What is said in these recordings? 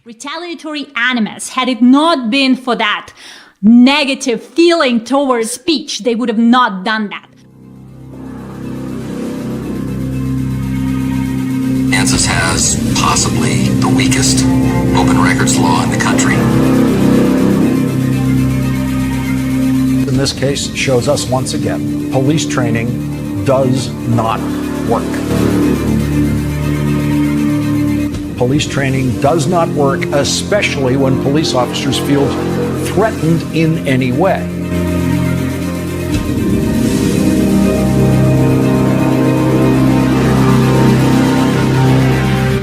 Retaliatory animus, had it not been for that negative feeling towards speech, they would have not done that. Kansas has possibly the weakest open records law in the country. In this case, shows us once again, police training does not work. Police training does not work, especially when police officers feel threatened in any way.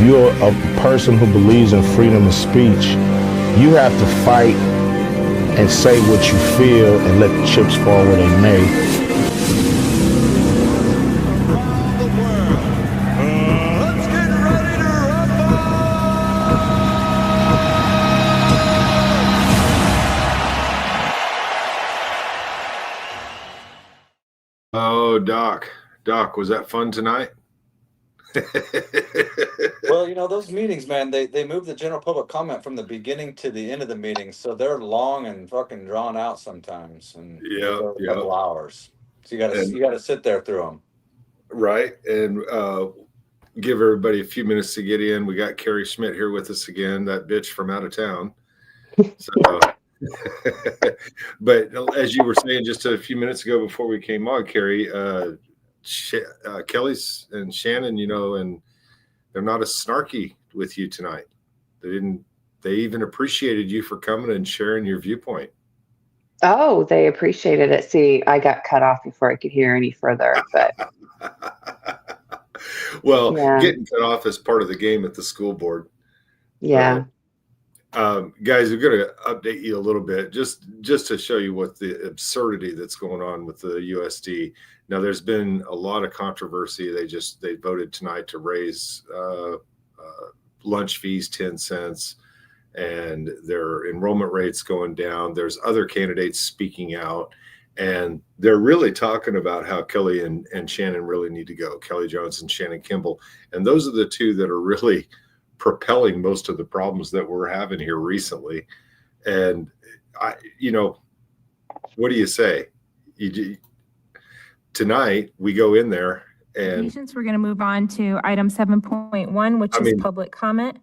You're a person who believes in freedom of speech. You have to fight and say what you feel and let the chips fall where they may. Oh, Doc, was that fun tonight? Well, you know, those meetings, man, they move the general public comment from the beginning to the end of the meeting, so they're long and fucking drawn out sometimes, and a couple hours. So you gotta sit there through them, right? And give everybody a few minutes to get in. We got Carrie Schmidt here with us again, that bitch from out of town. So. But as you were saying just a few minutes ago before we came on, Carrie, Kelly's and Shannon, you know, and they're not as snarky with you tonight. They even appreciated you for coming and sharing your viewpoint. Oh, they appreciated it. See, I got cut off before I could hear any further, but well, getting cut off is part of the game at the school board. Yeah. Guys, we're going to update you a little bit just to show you what the absurdity that's going on with the USD. Now, there's been a lot of controversy. They voted tonight to raise lunch fees 10 cents, and their enrollment rates going down. There's other candidates speaking out, and they're really talking about how Kelly and Shannon really need to go. Kelly Jones and Shannon Kimball, and those are the two that are really propelling most of the problems that we're having here recently. And what do you say? Tonight we go in there and we're going to move on to item 7.1, which is public comment.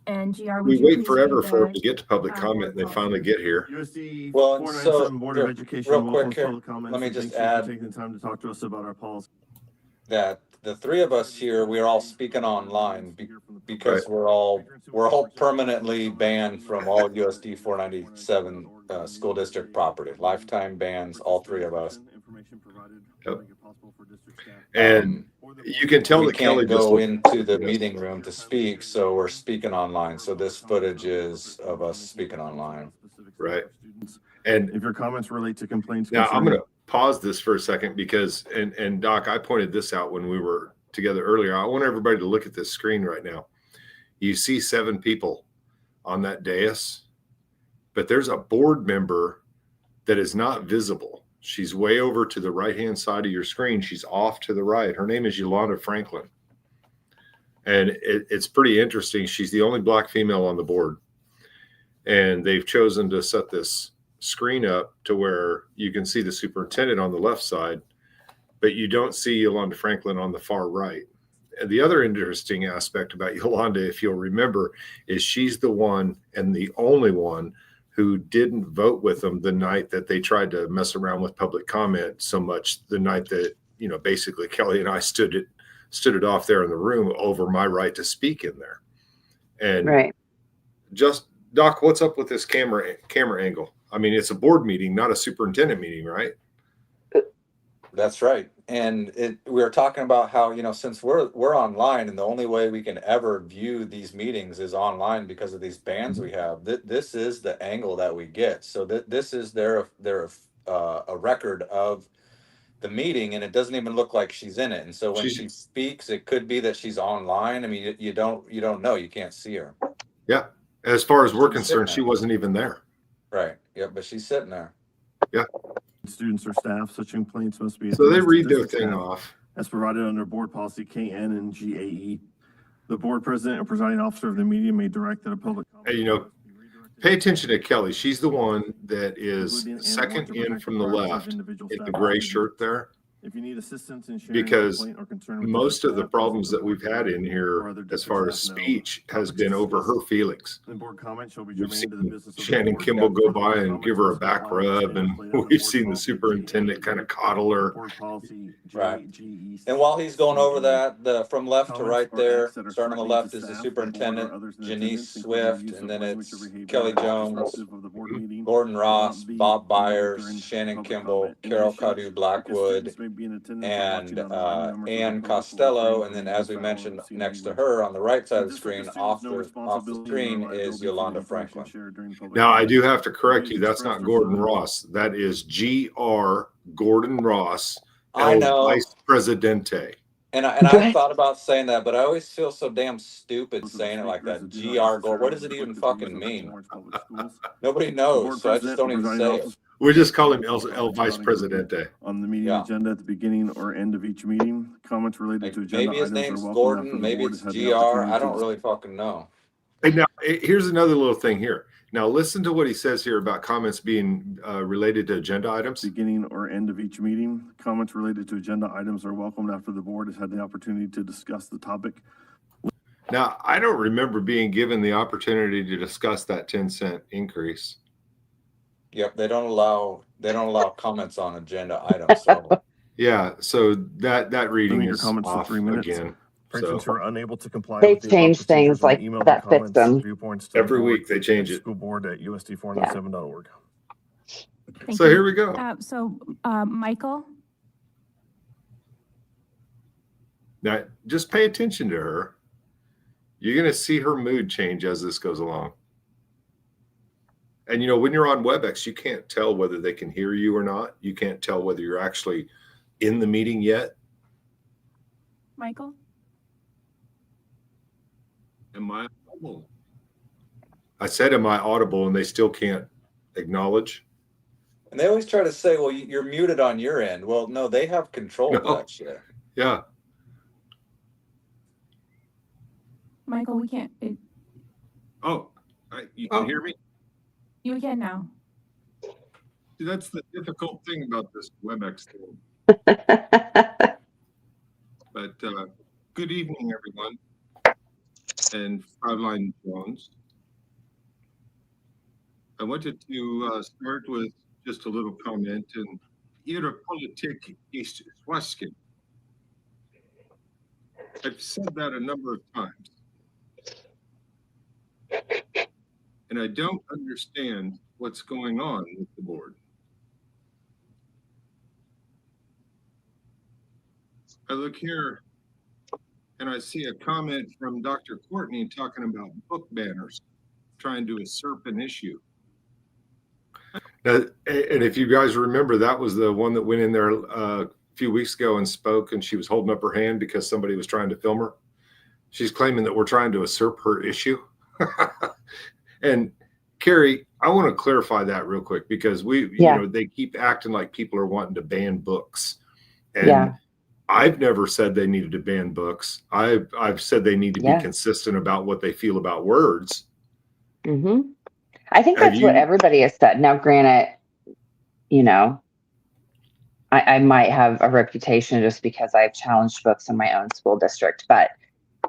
And GR, we wait forever for it to get to public comment, and they finally get here. USD497 Board of Education, real quick here, let me just add taking the time to talk to us about our policy. That the three of us here, we're all speaking online because we're all permanently banned from all USD497 school district property, lifetime bans, all three of us. Yep. And you can tell that Kelly can't go into the meeting room to speak, so we're speaking online. So this footage is of us speaking online. Right. And if your comments relate to complaints, now I'm going to pause this for a second because, and Doc, I pointed this out when we were together earlier. I want everybody to look at this screen right now. You see 7 people on that dais, but there's a board member that is not visible. She's way over to the right-hand side of your screen. She's off to the right. Her name is Yolanda Franklin. And it's pretty interesting. She's the only black female on the board. And they've chosen to set this screen up to where you can see the superintendent on the left side, but you don't see Yolanda Franklin on the far right. And the other interesting aspect about Yolanda, if you'll remember, is she's the one and the only one who didn't vote with them the night that they tried to mess around with public comment so much, the night that, basically Kelly and I stood it off there in the room over my right to speak in there. And just, Doc, what's up with this camera angle? I mean, it's a board meeting, not a superintendent meeting, right? That's right. And we were talking about how, since we're online and the only way we can ever view these meetings is online because of these bans we have, this is the angle that we get. So this is their a record of the meeting, and it doesn't even look like she's in it. And so when she speaks, it could be that she's online. I mean, you don't know, you can't see her. Yeah. As far as we're concerned, she wasn't even there. Right. Yeah, but she's sitting there. Yeah. Students or staff, such complaints must be. So they read their thing off. As provided under board policy KN and GAE. The board president and presiding officer of the meeting may direct that a public Hey, you know, pay attention to Kelly. She's the one that is second in from the left in the gray shirt there. If you need assistance in sharing Because a complaint or concern with most of the staff, problems that please we've had in here as far as speech has been over her feelings. the board comment shall be We've germane to the seen business of the Shannon board. Kimball go by and give her a back rub, and we've seen the superintendent kind of coddle her. Board policy Right. JGE. And while he's going over that, from left to right there, Comments or acts that are starting on the threatening left to is the staff, the board, or superintendent, others in Janice attendance, including Swift, use of and then language it's or behavior Kelly that is Jones, disruptive of the board meeting, Gordon will Ross, not be Bob permitted Byers, during Shannon public Kimball, comment. In Carol addition, Cadu Blackwood, students may be in attendance or and watching online. Members of the Ann public will Costello, refrain and from then as we using mentioned, foul or obscene next to language. her on the right side of the The screen, district off assumes no the responsibility screen nor is liability for the Yolanda information Franklin. shared during public Now, I comment. do have to correct Views you. That's expressed not or Gordon said- Ross. That is G.R. Gordon Ross, I El know. Vice Presidente. And I Right. thought about saying that, but I always feel so damn stupid saying it like that. GR Gold. What does it even fucking mean? Nobody knows, so I just don't even say it. We just call him El Vice Presidente. On the meeting Yeah. agenda at the beginning or end of each meeting, comments related to agenda Maybe his items are name's welcome Gordon, after the maybe board it's has had the GR. opportunity I to don't really fucking know. Hey, now, here's another little thing here. Now, listen to what he says here about comments being related to agenda items. beginning or end of each meeting. Comments related to agenda items are welcomed after the board has had the opportunity to discuss the topic. Now, I don't remember being given the opportunity to discuss that 10-cent increase. Yep, they don't allow comments on agenda items. So Yeah, so that reading Limit your is comments to off 3 minutes. again. Patrons So who are unable to comply They with the above change things procedures may like email that their fits comments and them. viewpoints to the every board week they change it. schoolboard at USD497.org. Thank So you. here we go. Michael? Now, just pay attention to her. You're going to see her mood change as this goes along. And, you know, when you're on WebEx, you can't tell whether they can hear you or not. You can't tell whether you're actually in the meeting yet. Michael? Am I audible? I said, am I audible? And they still can't acknowledge. and they always try to say, well, you're muted on your end. Well, no, they have control of No. that shit. Yeah. Michael, we can't, Oh, you can hear me? you can now. See, that's the difficult thing about this WebEx thing. But good evening, everyone. And Fraulein Jones. I wanted to start with just a little comment. And Ihre Politik ist Schwachsinn. I've said that a number of times. And I don't understand what's going on with the board. I look here and I see a comment from Dr. Courtney talking about book banners, trying to usurp an issue. Now, and if you guys remember, that was the one that went in there a few weeks ago and spoke, and she was holding up her hand because somebody was trying to film her. She's claiming that we're trying to usurp her issue. And Carrie, I want to clarify that real quick because you know, they keep acting like people are wanting to ban books. And I've never said they needed to ban books. I've said they need to be consistent about what they feel about words. Mm-hmm. I think that's what everybody has said. Now, granted, you know, I might have a reputation just because I've challenged books in my own school district, but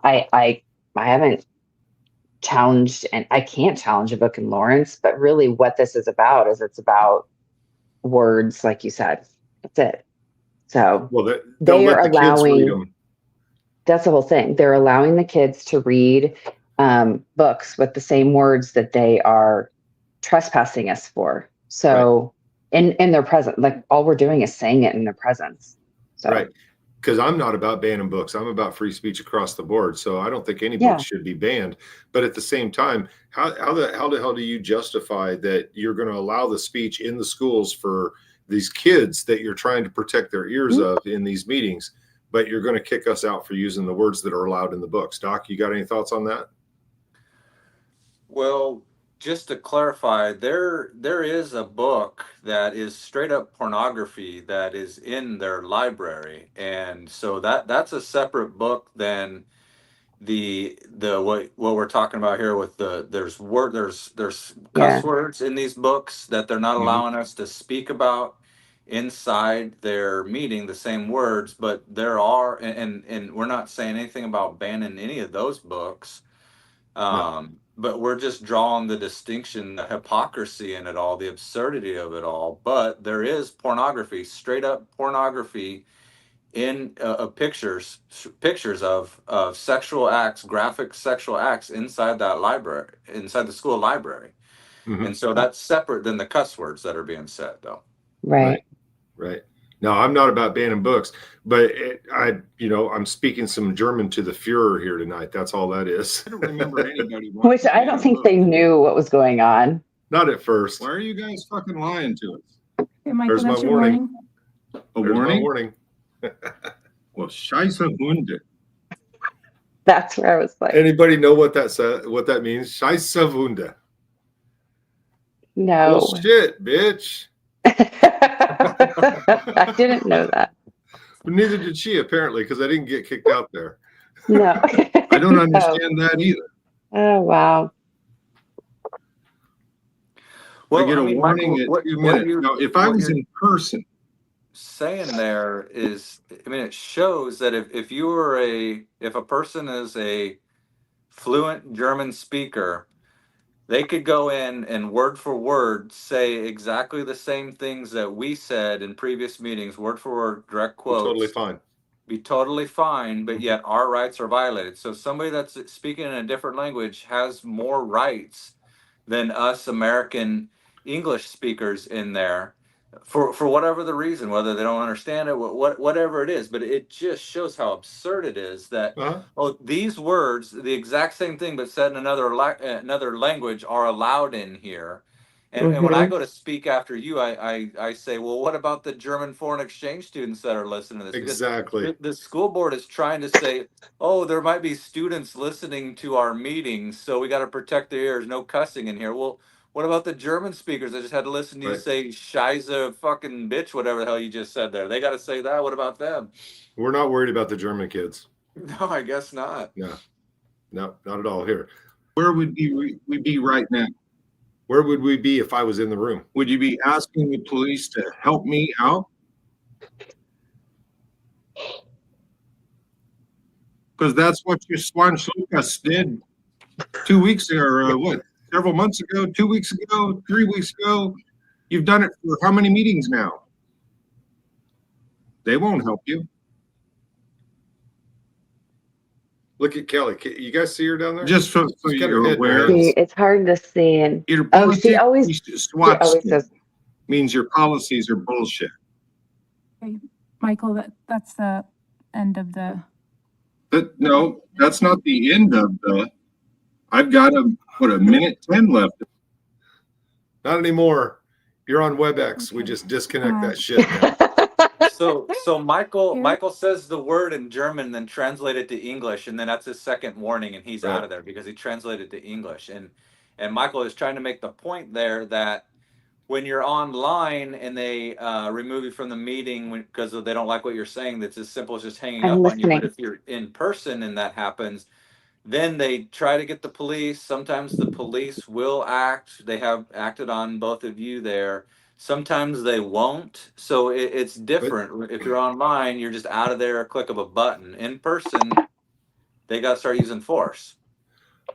I haven't challenged, and I can't challenge a book in Lawrence. But really, what this is about is it's about words, like you said. That's it. So they are allowing. That's the whole thing. They're allowing the kids to read books with the same words that they are trespassing us for. So in their presence, like all we're doing is saying it in their presence. So. Right. Because I'm not about banning books. I'm about free speech across the board. So I don't think any books should be banned. But at the same time, how the hell do you justify that you're going to allow the speech in the schools for these kids that you're trying to protect their ears of in these meetings, but you're going to kick us out for using the words that are allowed in the books? Doc, you got any thoughts on that? Well, just to clarify, there is a book that is straight up pornography that is in their library, and so that's a separate book than what we're talking about here with there's cuss Yeah. words in these books that they're not allowing us to speak about inside their meeting, the same words, but there are, and we're not saying anything about banning any of those books. But we're just drawing the distinction, the hypocrisy in it all, the absurdity of it all. But there is pornography, straight up pornography in pictures of sexual acts, graphic sexual acts inside that library, inside the school library. And so that's separate than the cuss words that are being said, though. Right. Right. No, I'm not about banning books, but I'm speaking some German to the Führer here tonight. That's all that is. I don't remember anybody. Which I don't think they knew what was going on. Not at first. Why are you guys fucking lying to us? Okay, Michael, There's my that's your warning. A There's my warning? warning. Well, Scheisse Hunde. That's where I was like, Anybody know what that means? Scheisse Wunde. no. Bullshit, bitch. I didn't know that. But neither did she, apparently, because I didn't get kicked out there. No. I don't understand that either. Oh, wow. I get a warning at 2 minutes. Now, if I was in person, saying there is, I mean, it shows that if a person is a fluent German speaker, they could go in and word for word say exactly the same things that we said in previous meetings, word for word, direct quotes. Totally fine. Be totally fine, but yet our rights are violated. So somebody that's speaking in a different language has more rights than us American English speakers in there, for whatever the reason, whether they don't understand it, whatever it is. But it just shows how absurd it is that these words, the exact same thing but said in another language, are allowed in here. And when I go to speak after you, I say, well, what about the German foreign exchange students that are listening to this? Exactly. Because the school board is trying to say, oh, there might be students listening to our meetings, so we got to protect their ears. No cussing in here. Well, what about the German speakers that just had to listen to you say Scheisse fucking bitch, whatever the hell you just said there? They got to say that. What about them? We're not worried about the German kids. No, I guess not. No, not at all here. where would we be right now? Where would we be if I was in the room? Would you be asking the police to help me out? Because that's what your Swan Lucas did 2 weeks ago, or several months ago, 2 weeks ago, 3 weeks ago. You've done it for how many meetings now? They won't help you. Look at Kelly. You guys see her down there? Just so you're aware. See, it's hard to see. And Your she always says, means your policies are bullshit. Okay, Michael, that's the end of the. No, that's not the end of the. I've got a minute 10 left. Not anymore. You're on WebEx. Okay. We just disconnect that shit now. So Michael says the word in German, then translate it to English, and then that's his second warning, and he's out of there because he translated to English. And Michael is trying to make the point there that when you're online and they remove you from the meeting because they don't like what you're saying, that's as simple as just hanging up on you. But if you're in person and that happens, then they try to get the police. Sometimes the police will act. They have acted on both of you there. Sometimes they won't. So it's different. If you're online, you're just out of there, a click of a button. In person, they got to start using force.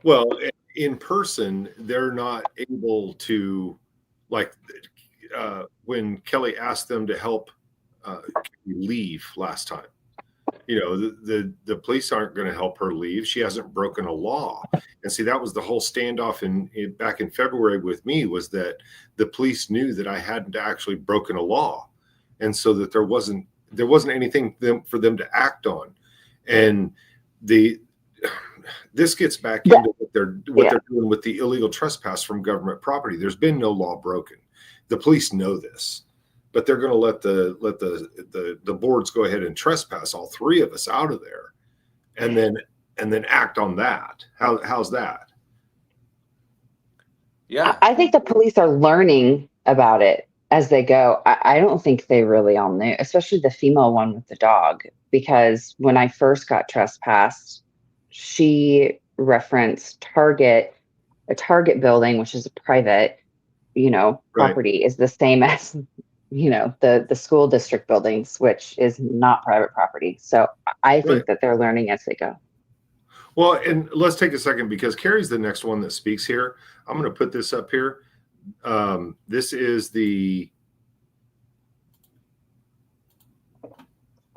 Well, in person, they're not able to, like, when Kelly asked them to help leave last time. You know, the police aren't going to help her leave. She hasn't broken a law. And see, that was the whole standoff back in February with me, was that the police knew that I hadn't actually broken a law. And so that there wasn't anything for them to act on. And this gets back into what they're doing with the illegal trespass from government property. There's been no law broken. The police know this. But they're going to let the boards go ahead and trespass all three of us out of there, and then act on that. How's that? Yeah, I think the police are learning about it as they go. I don't think they really all knew, especially the female one with the dog, because when I first got trespassed, she referenced Target, a Target building, which is a private, property, is the same as, the school district buildings, which is not private property. So I think that they're learning as they go. Well, and let's take a second because Carrie's the next one that speaks here. I'm going to put this up here. This is the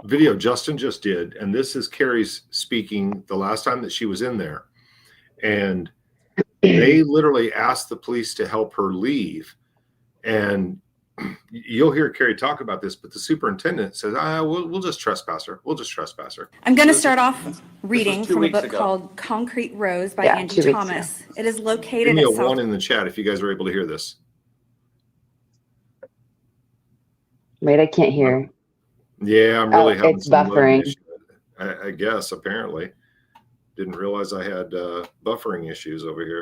video Justin just did, and this is Carrie's speaking the last time that she was in there. And they literally asked the police to help her leave. And you'll hear Carrie talk about this, but the superintendent says, we'll just trespass her. We'll just trespass her. I'm going to start off reading from a book called Concrete Rose by Angie Thomas. It is located Give me at a 1 in the chat if you guys are able to hear this. Wait, I can't hear. Yeah, I'm really having it's some buffering. issues. I guess, apparently. Didn't realize I had buffering issues over here.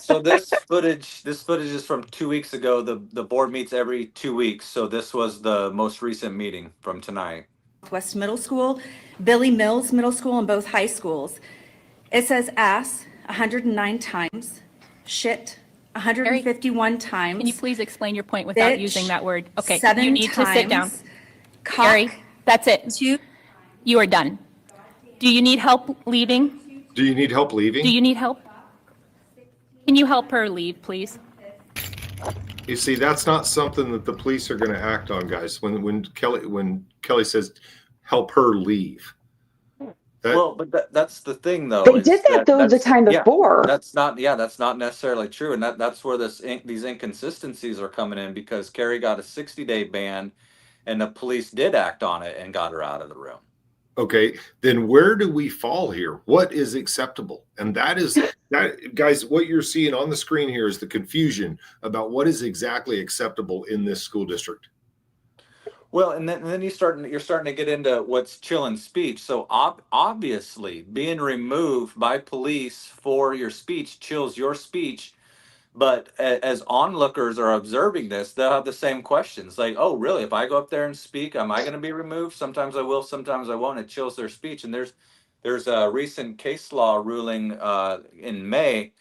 So this footage is from 2 weeks ago. The board meets every 2 weeks. So this was the most recent meeting from tonight. West Middle School, Billy Mills Middle School, and both high schools. It says ass 109 times, shit 151 times. Can you please explain your point without bitch, using that word? Okay, 7 you need to sit down. times, Carrie, that's it. 2. You are done. Do you need help leaving? Do you need help leaving? Do you need help? Can you help her leave, please? You see, that's not something that the police are going to act on, guys. When Kelly says help her leave. But that's the thing, though. They did that though the time before. That's not necessarily true, and that's where these inconsistencies are coming in, because Carrie got a 60-day ban, and the police did act on it and got her out of the room. Okay, then where do we fall here? What is acceptable? And that, guys, what you're seeing on the screen here is the confusion about what is exactly acceptable in this school district. Well, and then you're starting to get into what's chilling speech. So obviously, being removed by police for your speech chills your speech. But as onlookers are observing this, they'll have the same questions. Like, oh, really? If I go up there and speak, am I going to be removed? Sometimes I will, sometimes I won't. It chills their speech. And there's a recent case law ruling in May,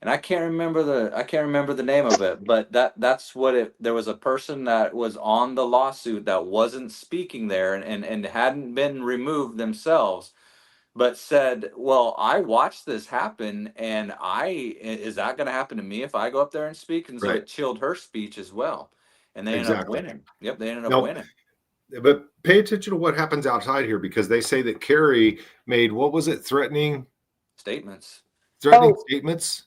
and I can't remember the name of it. But that's what it. There was a person that was on the lawsuit that wasn't speaking there and hadn't been removed themselves, but said, well, I watched this happen, and is that going to happen to me if I go up there and speak? And so it chilled her speech as well. And they ended up winning. Yep, they ended up winning. But pay attention to what happens outside here, because they say that Carrie made, what was it, threatening statements. Statements?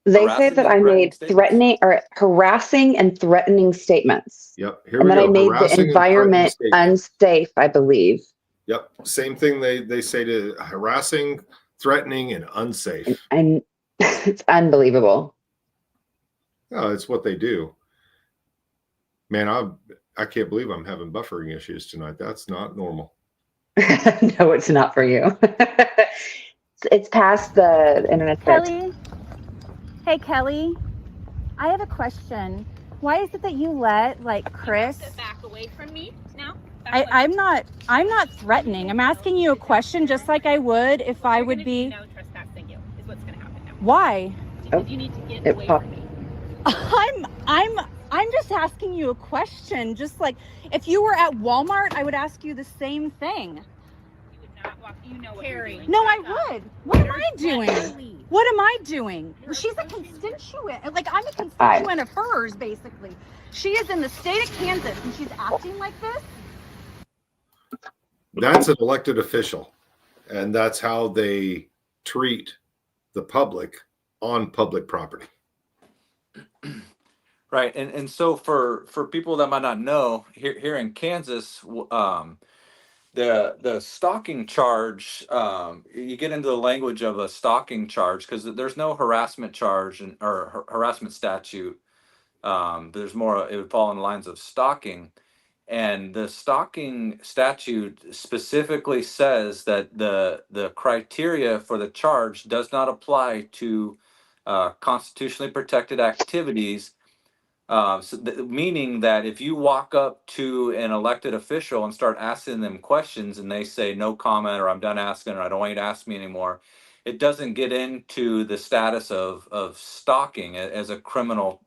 They say that I made threatening or harassing and threatening statements. Yep. And then I made the environment unsafe, I believe. Yep. Same thing they say to harassing, threatening, and unsafe. And it's unbelievable. Oh, it's what they do. Man, I can't believe I'm having buffering issues tonight. That's not normal. No, it's not for you. It's past the internet. Kelly. Hey, Kelly. I have a question. Why is it that you let Chris Back away from me now? I'm not threatening. I'm asking you a question just like I would if I would be. No trespassing you is what's going to happen now. Why? Because you need to get away from me. I'm just asking you a question. Just like if you were at Walmart, I would ask you the same thing. You would not walk. You know what you're doing. No, I would. What am I doing? What am I doing? She's a constituent. I'm a constituent of hers, basically. She is in the state of Kansas, and she's acting like this. That's an elected official, and that's how they treat the public on public property. Right. And so for people that might not know, here in Kansas, the stalking charge, you get into the language of a stalking charge because there's no harassment charge or harassment statute. There's more, it would fall in the lines of stalking. And the stalking statute specifically says that the criteria for the charge does not apply to constitutionally protected activities Meaning that if you walk up to an elected official and start asking them questions and they say no comment, or I'm done asking, or I don't want you to ask me anymore, it doesn't get into the status of stalking as a criminal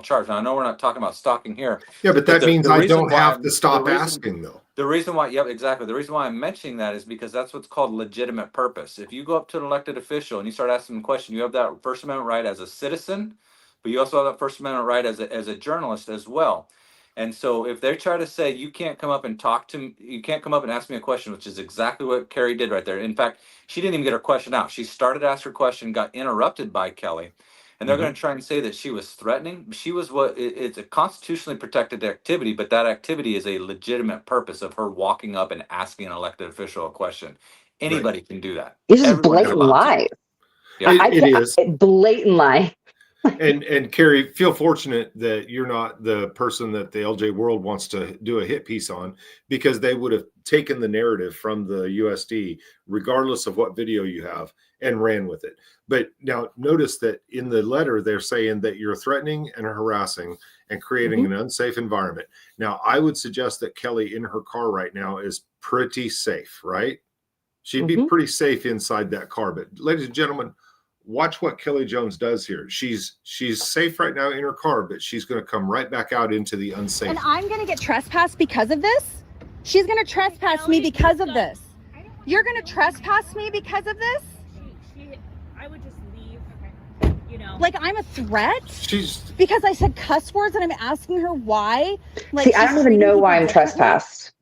charge. Now I know we're not talking about stalking here. Yeah, but that means I don't have to stop the reason- asking though. The reason why, yep, exactly. The reason why I'm mentioning that is because that's what's called legitimate purpose. If you go up to an elected official and you start asking them a question, you have that First Amendment right as a citizen, but you also have that First Amendment right as a journalist as well. And so if they try to say you can't come up and talk to me, you can't come up and ask me a question, which is exactly what Carrie did right there. In fact, she didn't even get her question out. She started to ask her question, got interrupted by Kelly. And they're going to try and say that she was threatening. She was it's a constitutionally protected activity, but that activity is a legitimate purpose of her walking up and asking an elected official a question. Anybody can do that. It's just blatant lie. Yeah. It is blatant lie. and Carrie, feel fortunate that you're not the person that the LJ World wants to do a hit piece on, because they would have taken the narrative from the USD, regardless of what video you have, and ran with it. But now notice that in the letter, they're saying that you're threatening and harassing and creating an unsafe environment. Now, I would suggest that Kelly in her car right now is pretty safe, right? She'd be pretty safe inside that car. But ladies and gentlemen, watch what Kelly Jones does here. She's safe right now in her car, but she's going to come right back out into the unsafe. And I'm going to get trespassed because of this? She's going to trespass me because of this. You're going to trespass me because of this? I would just leave. Okay. You know. Like I'm a threat? She's because I said cuss words and I'm asking her why. Like, see, I don't even know why I'm trespassed.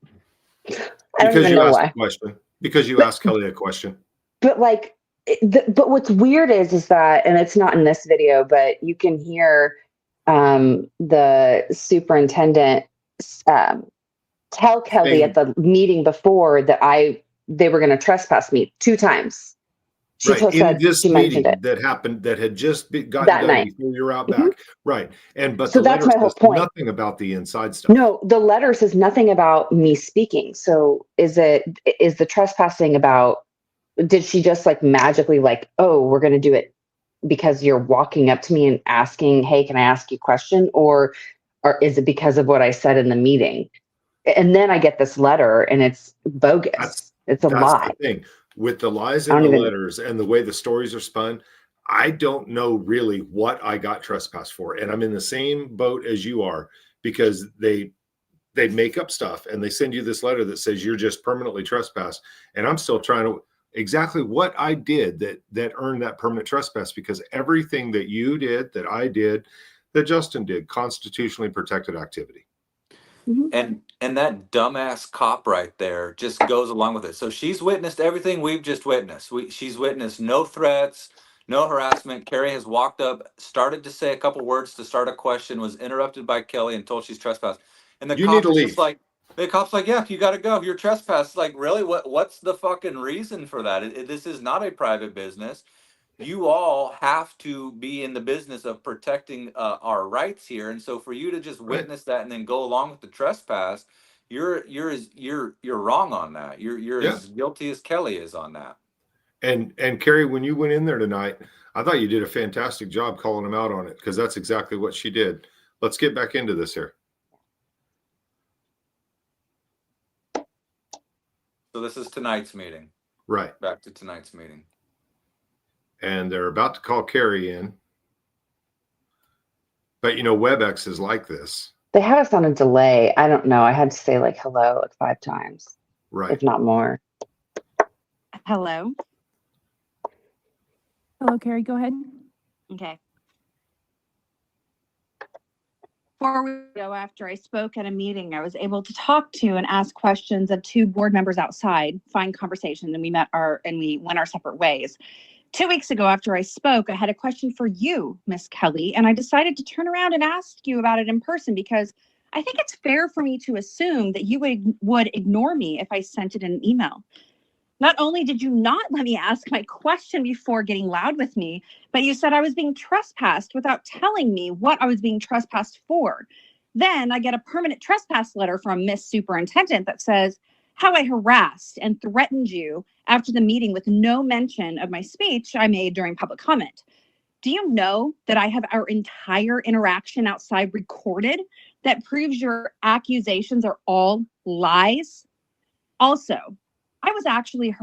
I don't even know why. Because you asked Kelly a question. But like, but what's weird is that, and it's not in this video, but you can hear the superintendent tell Kelly at the meeting before that they were going to trespass me 2 times. She Right, in this meeting that happened, that had just gotten that done night before you're out back. Right. But so the that's letter my whole says point. nothing about the inside stuff. No, the letter says nothing about me speaking. So is the trespassing about, did she just like magically like, oh, we're going to do it because you're walking up to me and asking, hey, can I ask you a question? Or is it because of what I said in the meeting? And then I get this letter and it's bogus. It's a lie. The thing. With the lies in the letters and the way the stories are spun, I don't know really what I got trespassed for. And I'm in the same boat as you are, because they make up stuff and they send you this letter that says you're just permanently trespassed. And I'm still trying to exactly what I did that earned that permanent trespass, because everything that you did, that I did, that Justin did, constitutionally protected activity. And that dumbass cop right there just goes along with it. So she's witnessed everything we've just witnessed. She's witnessed no threats, no harassment. Carrie has walked up, started to say a couple words to start a question, was interrupted by Kelly and told she's trespassed. And the cop is just like, the cop's like, yeah, you got to go. You're trespassed. Like, really? What's the fucking reason for that? This is not a private business. You all have to be in the business of protecting our rights here, and so for you to just witness that and then go along with the trespass, you're wrong on that. You're as guilty as Kelly is on that. And Carrie, when you went in there tonight, I thought you did a fantastic job calling him out on it, because that's exactly what she did. Let's get back into this here. So this is tonight's meeting. Right. Back to tonight's meeting. And they're about to call Carrie in. But, WebEx is like this. They had us on a delay. I don't know. I had to say like hello like 5 times. Right. If not more. Hello. Hello, Carrie, go ahead. Okay. 4 weeks ago, after I spoke at a meeting, I was able to talk to and ask questions of 2 board members outside, fine conversation, and we went our separate ways. 2 weeks ago, after I spoke, I had a question for you, Miss Kelly, and I decided to turn around and ask you about it in person, because I think it's fair for me to assume that you would ignore me if I sent it in an email. Not only did you not let me ask my question before getting loud with me, but you said I was being trespassed without telling me what I was being trespassed for. Then I get a permanent trespass letter from Miss Superintendent that says how I harassed and threatened you after the meeting with no mention of my speech I made during public comment. Do you know that I have our entire interaction outside recorded that proves your accusations are all lies? Also, I was actually,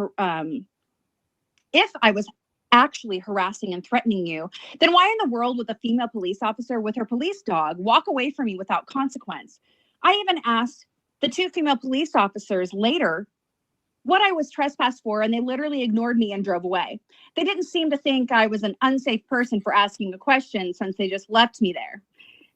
if I was actually harassing and threatening you, then why in the world would the female police officer with her police dog walk away from me without consequence? I even asked the 2 female police officers later what I was trespassed for, and they literally ignored me and drove away. They didn't seem to think I was an unsafe person for asking a question since they just left me there.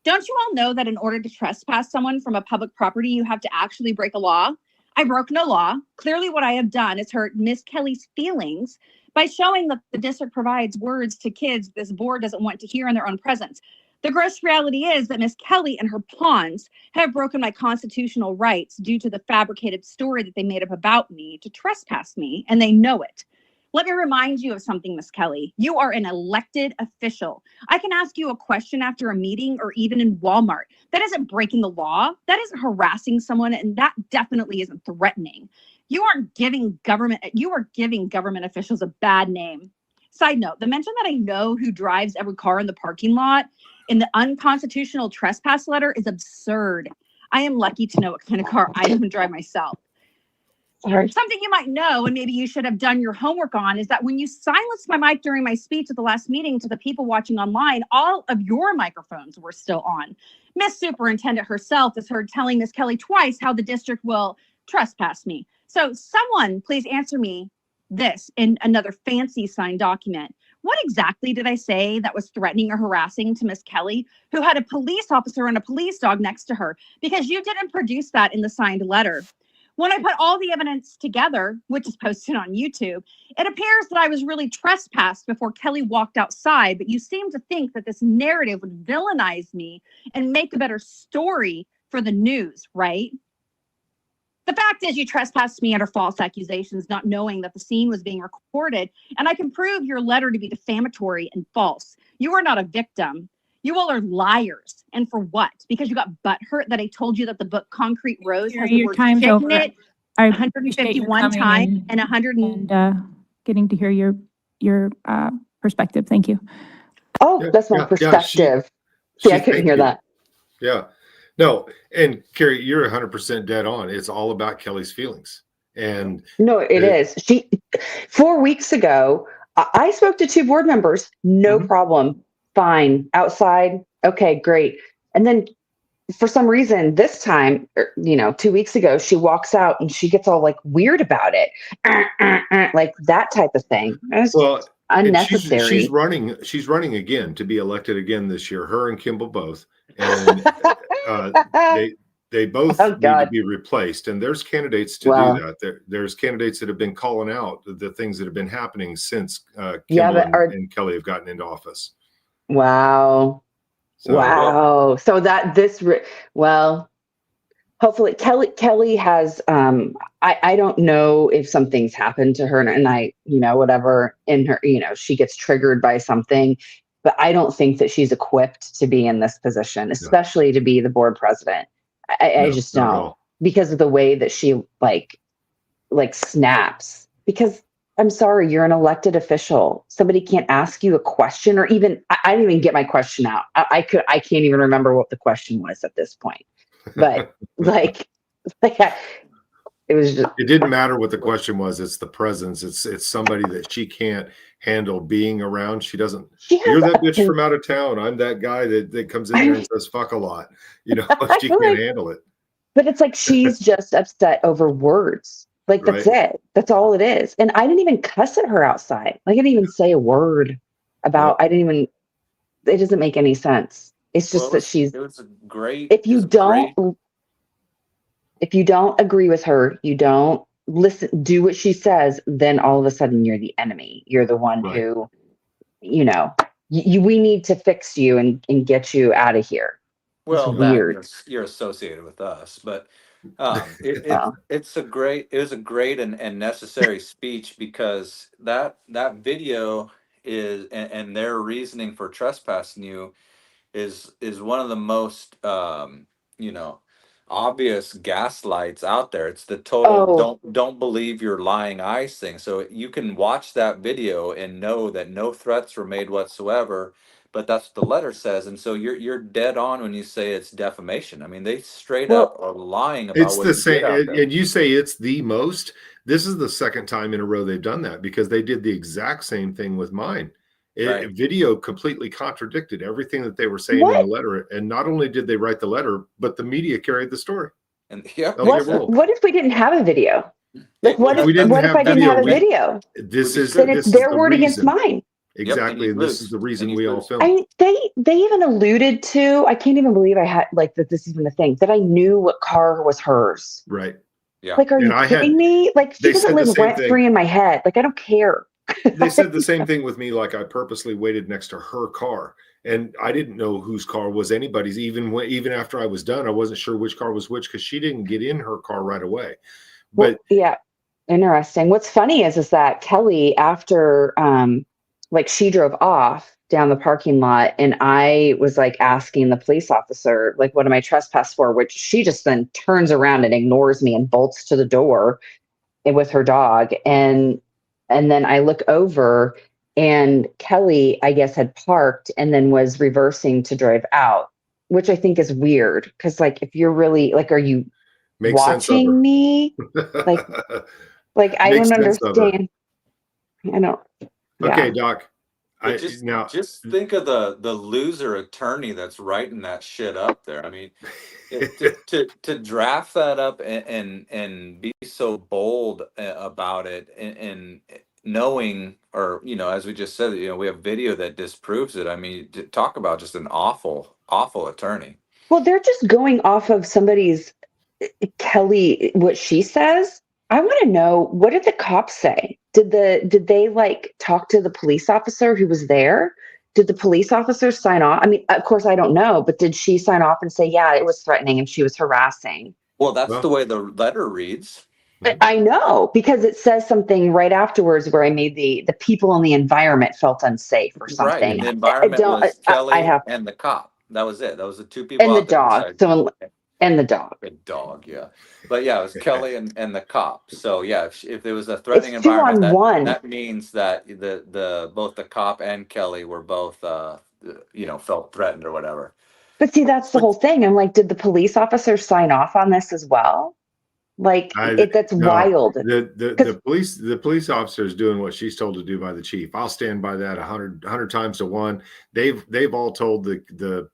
Don't you all know that in order to trespass someone from a public property, you have to actually break a law? I broke no law. Clearly what I have done is hurt Miss Kelly's feelings by showing that the district provides words to kids this board doesn't want to hear in their own presence. The gross reality is that Miss Kelly and her pawns have broken my constitutional rights due to the fabricated story that they made up about me to trespass me, and they know it. Let me remind you of something, Miss Kelly. You are an elected official. I can ask you a question after a meeting or even in Walmart. That isn't breaking the law. That isn't harassing someone, and that definitely isn't threatening. You are giving government officials a bad name. Side note, the mention that I know who drives every car in the parking lot in the unconstitutional trespass letter is absurd. I am lucky to know what kind of car I even drive myself. Sorry. Something you might know, and maybe you should have done your homework on, is that when you silenced my mic during my speech at the last meeting to the people watching online, all of your microphones were still on. Miss Superintendent herself is heard telling Miss Kelly twice how the district will trespass me. So someone please answer me this in another fancy signed document. What exactly did I say that was threatening or harassing to Miss Kelly, who had a police officer and a police dog next to her? Because you didn't produce that in the signed letter. When I put all the evidence together, which is posted on YouTube, it appears that I was really trespassed before Kelly walked outside, but you seem to think that this narrative would villainize me and make a better story for the news, right? The fact is you trespassed me under false accusations, not knowing that the scene was being recorded, and I can prove your letter to be defamatory and false. You are not a victim. You all are liars. And for what? Because you got butthurt that I told you that the book Concrete Rose has the Your word time's shit over. in it I 151 times and 100 getting to hear your perspective. Thank you. Oh, that's my perspective. I couldn't hear that. Yeah. No, and Carrie, you're 100% dead on. It's all about Kelly's feelings. And no, it is. 4 weeks ago, I spoke to 2 board members. No problem. Fine. Outside. Okay, great. And then for some reason, this time, 2 weeks ago, she walks out and she gets all like weird about it. Like that type of thing. Well, unnecessary. She's running again to be elected again this year, her and Kimball both. And they both need to be replaced, and there's candidates to do that. There's candidates that have been calling out the things that have been happening since Kimball and Kelly have gotten into office. Wow. So hopefully Kelly has I don't know if something's happened to her and I whatever in her she gets triggered by something, but I don't think that she's equipped to be in this position, especially to be the board president. I just don't, because of the way that she like snaps. Because I'm sorry, you're an elected official. Somebody can't ask you a question, or even I didn't even get my question out. I can't even remember what the question was at this point. But it was just, it didn't matter what the question was. It's the presence. It's somebody that she can't handle being around. You're that bitch from out of town. I'm that guy that comes in there and says fuck a lot. She can't handle it. But it's like she's just upset over words. Like that's it. That's all it is. And I didn't even cuss at her outside. I didn't even say a word about. It doesn't make any sense. It's just that she's. It was a great. If you don't agree with her, you don't listen, do what she says, then all of a sudden you're the enemy. You're the one who, we need to fix you and get you out of here. Well, weird. You're associated with us, but it was a great and necessary speech, because that video is and their reasoning for trespassing you is one of the most obvious gaslights out there. It's the total Oh, don't believe your lying eyes thing. So you can watch that video and know that no threats were made whatsoever, but that's what the letter says. And so you're dead on when you say it's defamation. I mean, they straight up well, are lying about It's what the you did same, out there. and you say it's the most. This is the second time in a row they've done that because they did the exact same thing with mine. Right. Video completely contradicted everything that they were saying in the what? letter. And not only did they write the letter, but the media carried the story. And yeah, They'll get exactly. rolled. What if we didn't have a video? Like, Well, If we didn't what if have I didn't video, have a video? this be is Then screwed. it's this is their the word against reason. mine. Exactly. and This lose. is the And reason you we all lose. filmed. I mean, they even alluded to, I can't even believe I had, like, that this is even a thing, that I knew what car was hers. Right. Yeah. Like, are And you I kidding had, me? Like, she they doesn't said the live same rent thing. free in my head. Like, I don't care. They said the same thing with me. Like I purposely waited next to her car, and I didn't know whose car was anybody's. Even after I was done, I wasn't sure which car was which because she didn't get in her car right away. Well, But yeah, interesting. What's funny is that Kelly, after like she drove off down the parking lot, and I was like asking the police officer, like, what am I trespassed for? Which she just then turns around and ignores me and bolts to the door with her dog. And then I look over, and Kelly, I guess, had parked and then was reversing to drive out, which I think is weird. Cause like, if you're really like, are you make sense of watching me? Like, her. I Make don't sense of her. understand. I don't. Okay, Yeah. Doc. But just think of the loser attorney that's writing that shit up there. I mean, to draft that up and be so bold about it and knowing, or as we just said, we have video that disproves it. I mean, to talk about just an awful attorney. Well, they're just going off of somebody's Kelly, what she says. I want to know, what did the cops say? Did they like talk to the police officer who was there? Did the police officer sign off? I mean, of course I don't know, but did she sign off and say, yeah, it was threatening and she was harassing? Well, that's the way the letter reads. I know, because it says something right afterwards where I made the people in the environment felt unsafe or something. Right, and the environment was Kelly I have, and the cop. That was it. That was the two people and the out there. dog. So, and the dog. The dog, yeah. But yeah, it was Kelly and the cop. So yeah, if there was a threatening It's 2 on environment, 1. that means that the both the cop and Kelly were both felt threatened or whatever. But see, that's the whole thing. I'm like, did the police officer sign off on this as well? Like, that's No. wild. The police officer is doing what she's told to do by the chief. I'll stand by that 100 times to 1. They've all told the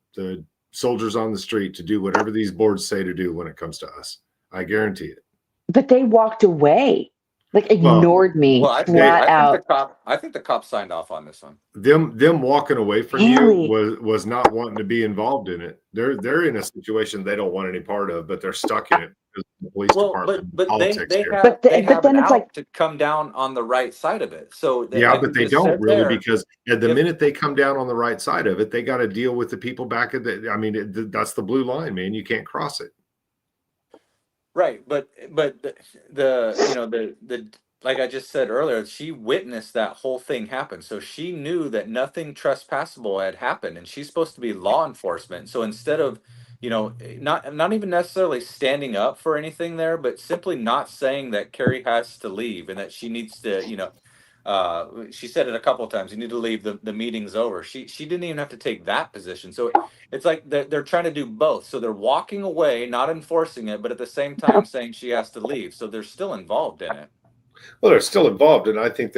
soldiers on the street to do whatever these boards say to do when it comes to us. I guarantee it. But they walked away, like ignored me flat out. I think the cop signed off on this one. Them walking away from Really? you was not wanting to be involved in it. They're in a situation they don't want any part of, but they're stuck in it because of the police department. But politics they here. have, they have then an it's out like to come down on the right side of it. So yeah, but they don't really, there, because at the minute they come down on the right side of it, they got to deal with the people back at the. I mean, that's the blue line, man. You can't cross it. right, but the like I just said earlier, she witnessed that whole thing happen, so she knew that nothing trespassable had happened, and she's supposed to be law enforcement. So instead of not even necessarily standing up for anything there, but simply not saying that Carrie has to leave and that she needs to, she said it a couple of times, you need to leave, the meeting's over. She didn't even have to take that position. So it's like they're trying to do both. So they're walking away, not enforcing it, but at the same time saying she has to leave. So they're still involved in it. Well, they're still involved, and I think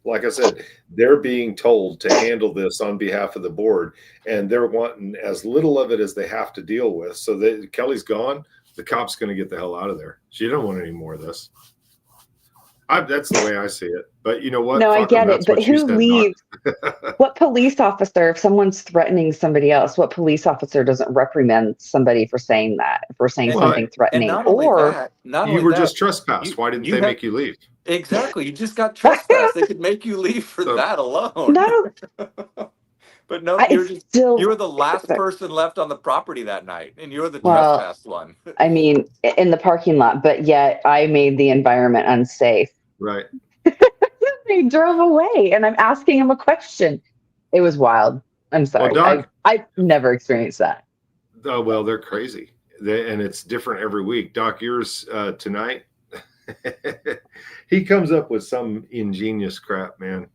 like I said, they're being told to handle this on behalf of the board, and they're wanting as little of it as they have to deal with. So Kelly's gone. The cop's going to get the hell out of there. She don't want any more of this. That's the way I see it. But you know what? no, I Fuck get 'em, it. that's But what she who said, Doc. leaves? What police officer, if someone's threatening somebody else, what police officer doesn't reprimand somebody for saying that, for saying something threatening? And not only that, you were just trespassed. Why didn't they make you leave? Exactly. You just got trespassed. They could make you leave for that alone. No, But no, you were the last person left on the property that night, and you were the trespassed one. I mean, in the parking lot, but yet I made the environment unsafe. Right. They drove away, and I'm asking him a question. It was wild. I'm sorry. Well, Doc, I've never experienced that. Oh, well, they're crazy. and it's different every week. Doc, yours tonight, he comes up with some ingenious crap, man.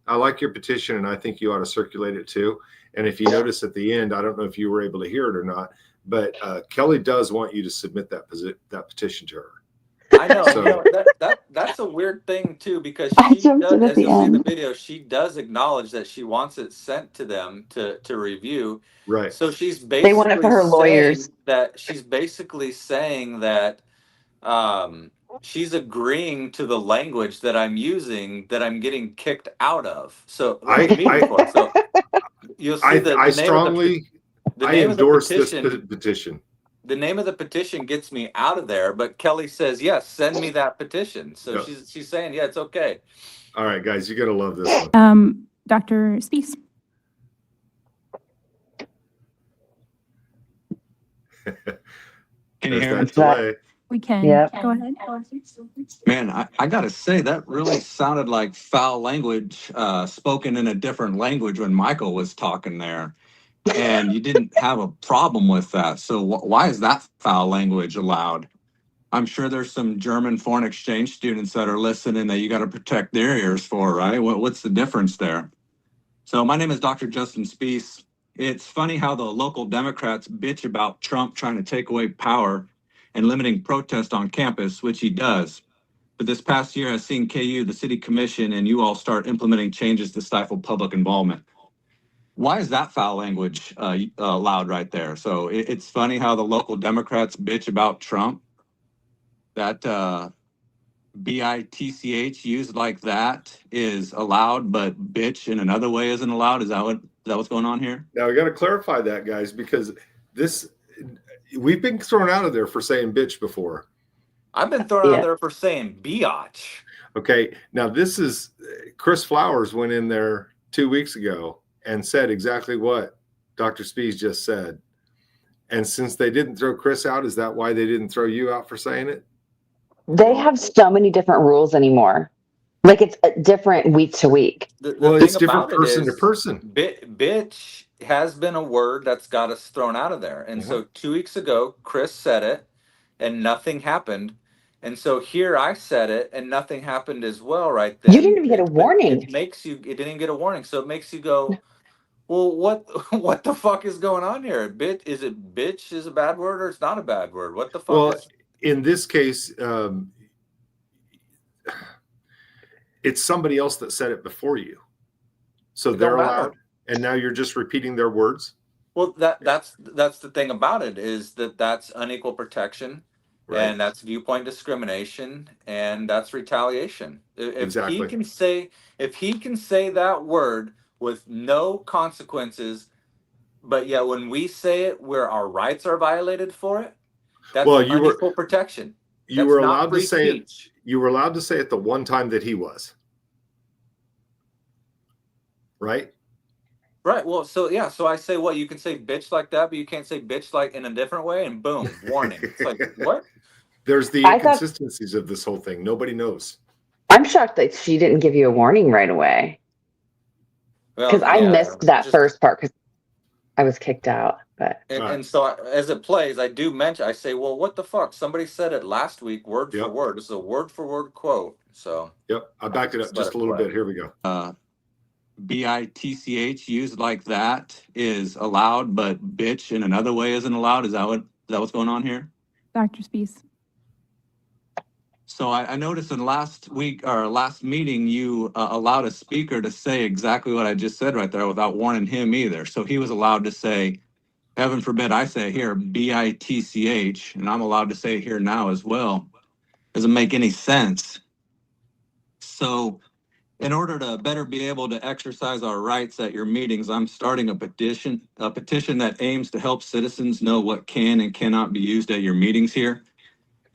I like your petition, and I think you ought to circulate it too. And if you notice at the end, I don't know if you were able to hear it or not, but Kelly does want you to submit that petition to her. I know. So, that's a weird thing too, because she does, as you'll see in the video, she does acknowledge that she wants it sent to them to review. Right. So she's basically they want it for her lawyers. She's basically saying that she's agreeing to the language that I'm using that I'm getting kicked out of. So you'll see that I strongly endorse this petition. The name of the petition gets me out of there, but Kelly says, yes, send me that petition. So Yep. she's saying, yeah, it's okay. All right, guys, you're going to love this one. Dr. Spees. Can you hear me? We can. Yeah. Go ahead. Man, I got to say, that really sounded like foul language spoken in a different language when Michael was talking there. And you didn't have a problem with that. So why is that foul language allowed? I'm sure there's some German foreign exchange students that are listening that you got to protect their ears for, right? What's the difference there? So my name is Dr. Justin Spees. It's funny how the local Democrats bitch about Trump trying to take away power and limiting protest on campus, which he does. But this past year has seen KU, the city commission, and you all start implementing changes to stifle public involvement. Why is that foul language allowed right there? So it's funny how the local Democrats bitch about Trump. That bitch used like that is allowed, but bitch in another way isn't allowed. Is that what's going on here? Now we got to clarify that, guys, because we've been thrown out of there for saying bitch before. I've been thrown out of there for saying biatch. Okay, now this is Chris Flowers went in there 2 weeks ago and said exactly what Dr. Spees just said. And since they didn't throw Chris out, is that why they didn't throw you out for saying it? They have so many different rules anymore. Like it's different week to week. Well, it's different person to person. Bitch has been a word that's got us thrown out of there. And so 2 weeks ago, Chris said it and nothing happened. And so here I said it and nothing happened as well right then. You didn't even get a warning. It didn't get a warning. So it makes you go, well, what the fuck is going on here? Bitch is a bad word or it's not a bad word? What the fuck? Well, in this case, it's somebody else that said it before you. So they're allowed. And now you're just repeating their words. Well, that's the thing about it is that's unequal protection. Right. And that's viewpoint discrimination, and that's retaliation. Exactly. If he can say that word with no consequences, but yet when we say it where our rights are violated for it, that's unequal protection. You were allowed to say it. You were allowed to say it the one time that he was. Right? Right. Well, so I say you can say bitch like that, but you can't say bitch like in a different way, and boom, warning. It's like, what? There's the inconsistencies of this whole thing. Nobody knows. I'm shocked that she didn't give you a warning right away. Because I missed that first part because I was kicked out. But and so as it plays, I do mention, I say, well, what the fuck? Somebody said it last week, word for word. It's a word for word quote. So I backed it up just a little bit. Here we go. bitch used like that is allowed, but bitch in another way isn't allowed. Is that what's going on here? Dr. Spees. So I noticed in last meeting, you allowed a speaker to say exactly what I just said right there without warning him either. So he was allowed to say, heaven forbid I say it here, bitch, and I'm allowed to say it here now as well. Doesn't make any sense. So in order to better be able to exercise our rights at your meetings, I'm starting a petition that aims to help citizens know what can and cannot be used at your meetings here.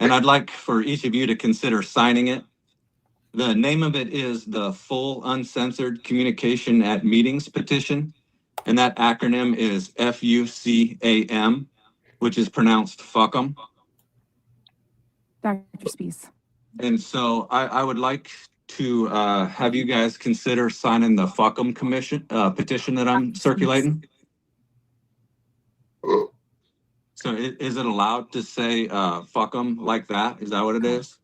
And I'd like for each of you to consider signing it. The name of it is the Full Uncensored Communication at Meetings Petition. And that acronym is FUCAM, which is pronounced fuck'em. Dr. Spees. And so I would like to have you guys consider signing the fuck'em petition that I'm circulating. So is it allowed to say fuck them like that? Is that what it is?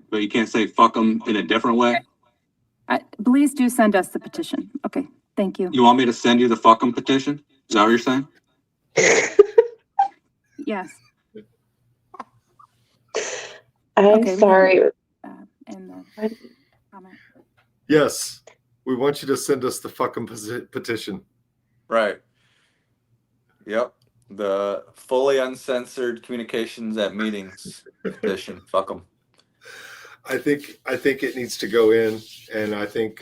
But you can't say fuck them in a different way? Please do send us the petition. Okay, thank you. You want me to send you the fuck them petition? Is that what you're saying? Yes. I'm Okay, sorry. And the comment. Yes, we want you to send us the fucking petition. Right. Yep. The fully uncensored communications at meetings petition. Fuck them. I think it needs to go in, and I think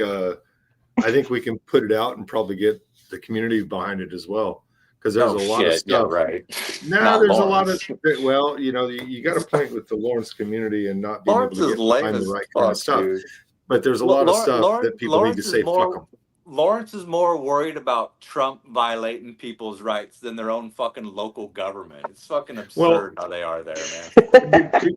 we can put it out and probably get the community behind it as well, because there's a lot of stuff. Yeah, right. No, there's a lot of, well, you know, you got to point with the Lawrence community and not being Lawrence able to is get lame behind the as right kind of fuck, stuff. dude. But there's a lot of stuff that people need to say fuck them. Lawrence is more worried about Trump violating people's rights than their own fucking local government. It's fucking absurd how they are there, man.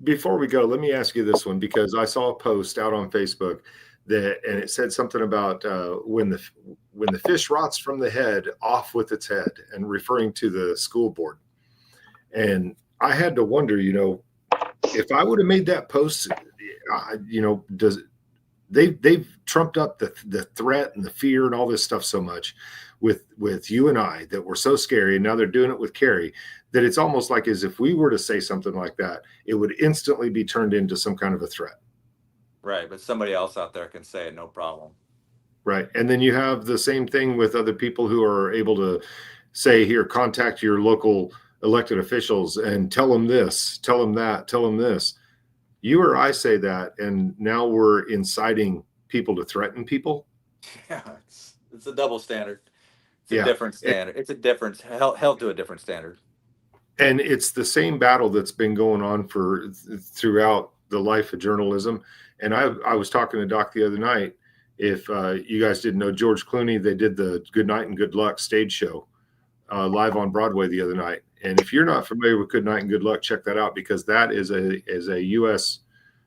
Before we go, let me ask you this one, because I saw a post out on Facebook and it said something about when the fish rots from the head, off with its head, and referring to the school board. And I had to wonder, you know, if I would have made that post, you know, they've trumped up the threat and the fear and all this stuff so much with you and I that were so scary, and now they're doing it with Carrie, that it's almost like as if we were to say something like that, it would instantly be turned into some kind of a threat. Right, but somebody else out there can say it, no problem. Right, and then you have the same thing with other people who are able to say, here, contact your local elected officials and tell them this, tell them that, tell them this. You or I say that, and now we're inciting people to threaten people. Yeah, it's a double standard. It's a different standard. It's a different held to a different standard. And it's the same battle that's been going on throughout the life of journalism. And I was talking to Doc the other night. If you guys didn't know, George Clooney, they did the Good Night and Good Luck stage show live on Broadway the other night. And if you're not familiar with Good Night and Good Luck, check that out, because that is a U.S.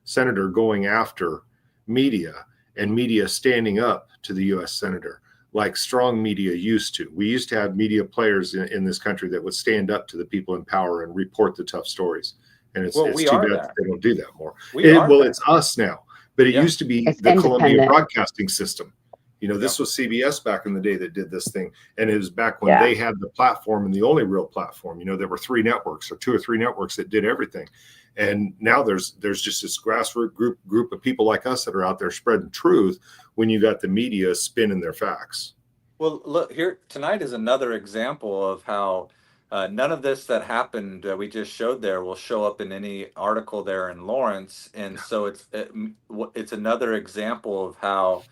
senator going after media, and media standing up to the U.S. senator like strong media used to. We used to have media players in this country that would stand up to the people in power and report the tough stories. And it's too bad that they don't do that more. It's us now, but it used to be the Columbia Broadcasting System. You know, this was CBS back in the day that did this thing. And it was back when they had the platform, and the only real platform. You know, there were 3 networks or 2 or 3 networks that did everything. And now there's just this grassroots group of people like us that are out there spreading truth when you got the media spinning their facts. Well, look, here tonight is another example of how none of this that happened we just showed there will show up in any article there in Lawrence. And so it's another example of how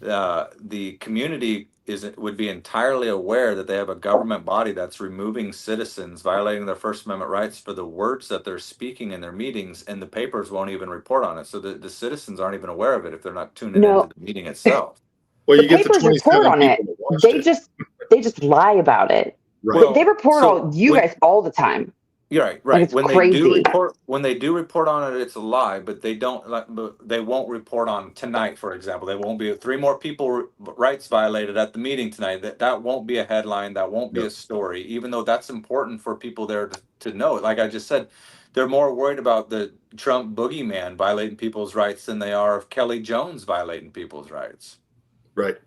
the community would be entirely aware that they have a government body that's removing citizens, violating their First Amendment rights for the words that they're speaking in their meetings, and the papers won't even report on it. So the citizens aren't even aware of it if they're not tuning into the meeting itself. Well, the papers report on it. They just lie about it. Right. They report on you guys all the time. You're right. When they do report on it, it's a lie. But they won't report on tonight, for example. They won't be 3 more people rights violated at the meeting tonight. That won't be a headline. That won't be a story. Even though that's important for people there to know. Like I just said, they're more worried about the Trump boogeyman violating people's rights than they are of Kelly Jones violating people's rights. Right.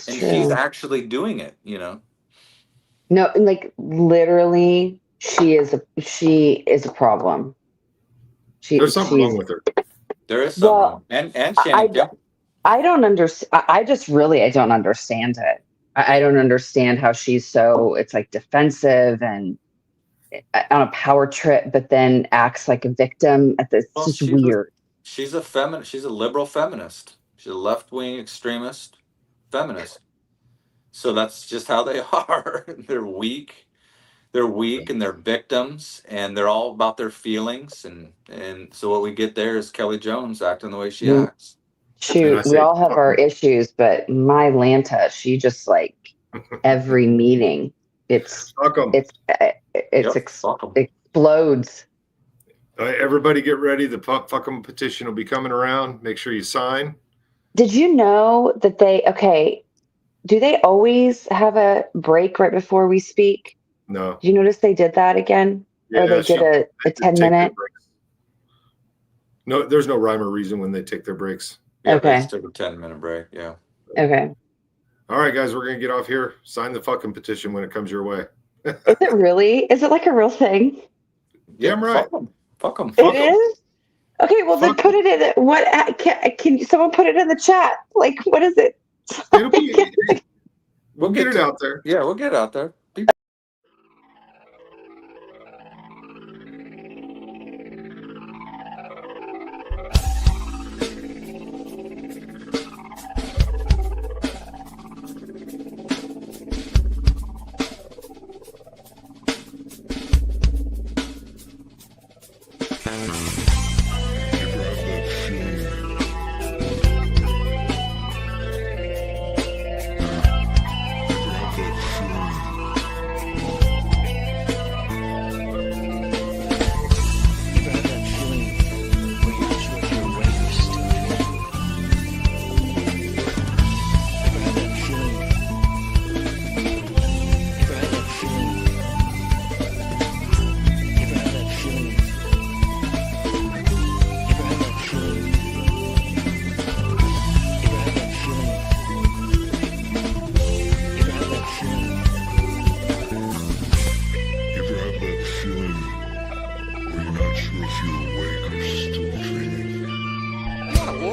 And she's actually doing it. You know. No, like literally. She is a problem. There's something wrong with her. There is something wrong. And Shannon. I don't understand. I don't understand it. I don't understand how she's it's like defensive and on a power trip, but then acts like a victim. It's just weird. She's a feminist. She's a liberal feminist. She's a left-wing extremist feminist. So that's just how they are. They're weak. They're weak and they're victims, and they're all about their feelings. And so what we get there is Kelly Jones acting the way she acts. Shoot, we all have our issues, but my Lanta, she just like every meeting, explodes. Everybody get ready. The fuck 'em petition will be coming around. Make sure you sign. Did you know that do they always have a break right before we speak? No. Do you notice they did that again? Or they did a they 10 take their minute? breaks. No, there's no rhyme or reason when they take their breaks. Yeah, Okay. they just took a 10-minute break. Yeah. Okay. All right, guys, we're gonna get off here. Sign the fucking petition when it comes your way. Is it really? Is it like a real thing? Yeah, I'm right. Fuck them. It is? Okay, well then put it in. What can someone put it in the chat? Like, what is it? We'll get it out there. Yeah, we'll get it out there.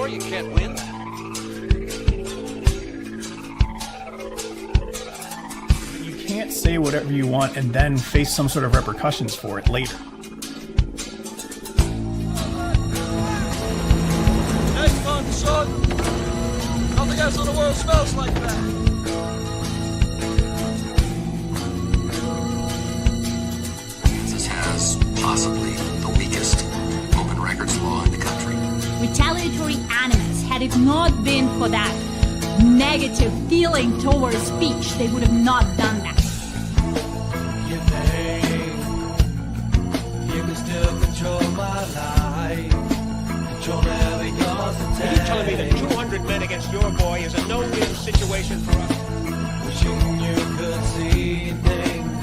You can't win. You can't say whatever you want and then face some sort of repercussions for it later. Next month, son. Nothing else in the world smells like that. This has possibly the weakest open records law in the country. Retaliatory animus, had it not been for that negative feeling towards speech, they would have not done that. You can still control my life. Control every cause and Are you telling me that 200 men against your boy is a no-win situation for us? Wishing you could see things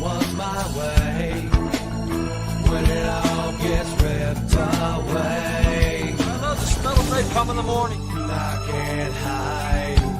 once my way. When it all gets ripped away. I know the smell of napalm in the morning. I can't hide.